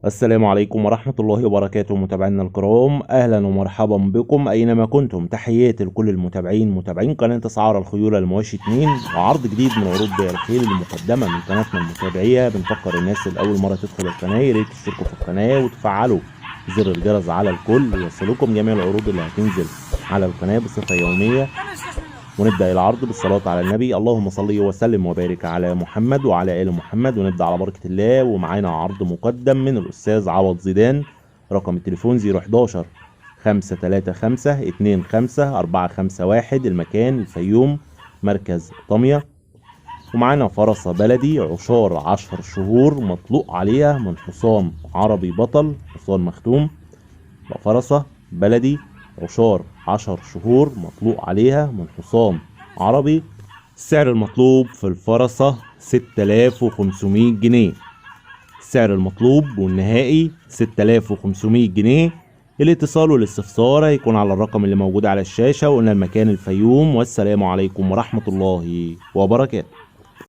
السلام عليكم ورحمة الله وبركاته متابعينا الكرام، أهلا ومرحبا بكم أينما كنتم. تحياتي لكل متابعين قناة أسعار الخيول المواشي 2 وعرض جديد من عروض بيع الخيل المقدمة من قناتنا المتابعية. بنفكر الناس اللي أول مرة تدخل القناة يا ريت تشتركوا في القناة وتفعلوا زر الجرس على الكل ليوصلكم جميع العروض اللي هتنزل على القناة بصفة يومية. ونبدأ العرض بالصلاة على النبي، اللهم صل وسلم وبارك على محمد وعلى آل محمد. ونبدأ على بركة الله، ومعانا عرض مقدم من الأستاذ عوض زيدان. رقم التليفون 011 535 25 451. المكان الفيوم، مركز طمية. ومعانا فرسة بلدي عشار 10 شهور مطلوق عليها من حصان عربي بطل، حصان مختوم. فرسة بلدي عشار 10 شهور مطلوق عليها من حصان عربي. السعر المطلوب في الفرسة 6500 جنيه. السعر المطلوب والنهائي 6500 جنيه. الاتصال والاستفسار هيكون على الرقم اللي موجود على الشاشة. وقلنا المكان الفيوم، والسلام عليكم ورحمة الله وبركاته.